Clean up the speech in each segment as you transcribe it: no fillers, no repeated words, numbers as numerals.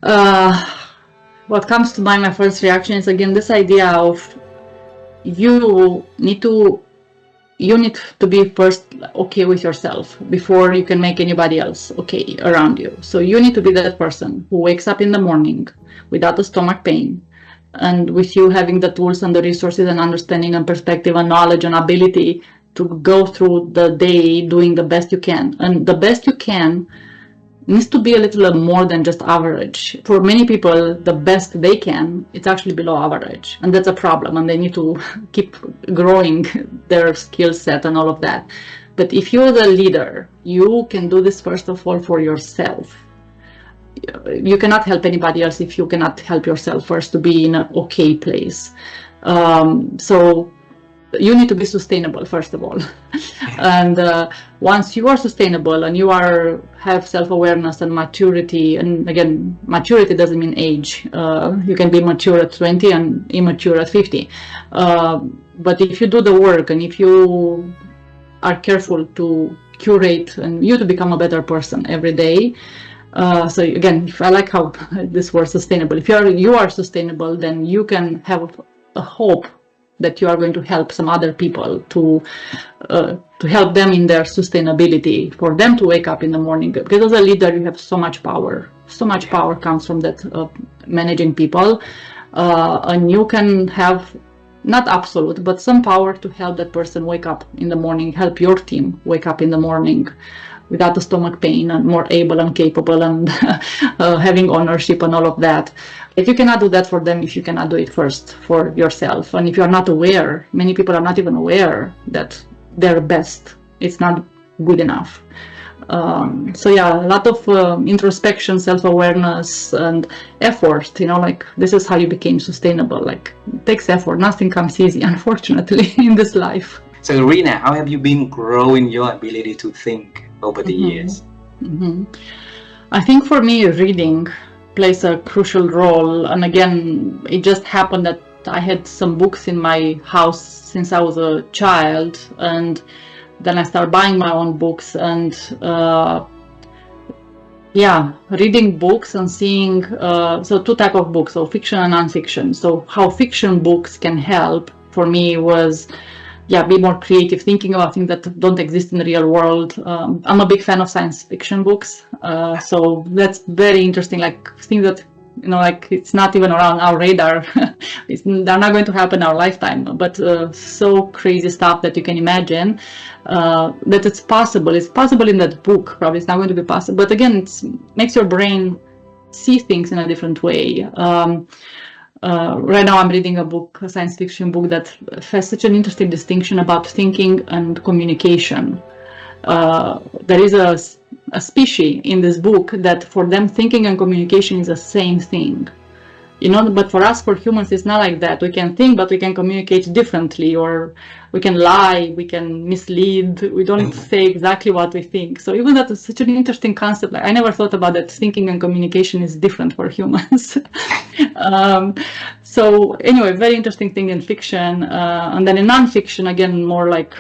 Uh, what comes to mind, my first reaction is again this idea of you need to be first okay with yourself before you can make anybody else okay around you. So you need to be that person who wakes up in the morning without a stomach pain, and with you having the tools and the resources and understanding and perspective and knowledge and ability to go through the day doing the best you can. And the best you can needs to be a little more than just average. For many people, the best they can, it's actually below average. And that's a problem. And they need to keep growing their skill set and all of that. But if you're the leader, you can do this first of all for yourself. You cannot help anybody else if you cannot help yourself first to be in an okay place. So you need to be sustainable first of all. And once you are sustainable and you have self-awareness and maturity, and again, maturity doesn't mean age. You can be mature at 20 and immature at 50. But if you do the work and if you are careful to curate and you to become a better person every day. So again, I like how this word sustainable. If you are sustainable, then you can have a hope that you are going to help some other people to help them in their sustainability, for them to wake up in the morning. Because as a leader, you have so much power. So much power comes from that managing people, and you can have not absolute, but some power to help that person wake up in the morning, help your team wake up in the morning without a stomach pain and more able and capable and having ownership and all of that. If you cannot do that for them, if you cannot do it first for yourself, and if you are not aware, many people are not even aware that their best is not good enough. So yeah, a lot of introspection, self-awareness, and effort. Like this is how you became sustainable. Like it takes effort. Nothing comes easy, unfortunately, in this life. So Irina, how have you been growing your ability to think over the years? I think for me, reading plays a crucial role. And again, it just happened that I had some books in my house since I was a child, and then I started buying my own books, and reading books and seeing, so two types of books, so fiction and non-fiction. So how fiction books can help for me was be more creative, thinking about things that don't exist in the real world. I'm a big fan of science fiction books, so that's very interesting, like things that like it's not even around our radar. They're not going to happen in our lifetime, but so crazy stuff that you can imagine that it's possible. It's possible in that book. Probably it's not going to be possible, but again, it makes your brain see things in a different way. Right now I'm reading a science fiction book that has such an interesting distinction about thinking and communication. There is a species in this book that for them thinking and communication is the same thing. But for us, for humans, it's not like that. We can think, but we can communicate differently, or we can lie, we can mislead, we don't say exactly what we think. So even that is such an interesting concept. I never thought about that thinking and communication is different for humans. So anyway, very interesting thing in fiction. And then in non-fiction, again, more like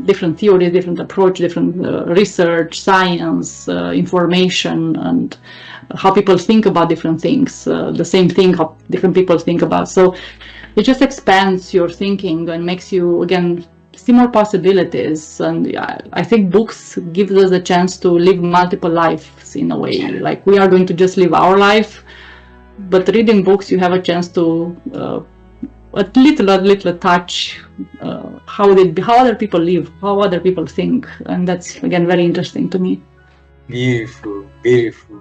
different theories, different approach, different research, science, information, and how people think about different things, the same thing, how different people think about. So it just expands your thinking and makes you, again, see more possibilities. And I think books give us a chance to live multiple lives in a way. Like we are going to just live our life, but reading books, you have a chance to a little touch how other people live, how other people think. And that's, again, very interesting to me. Beautiful, beautiful.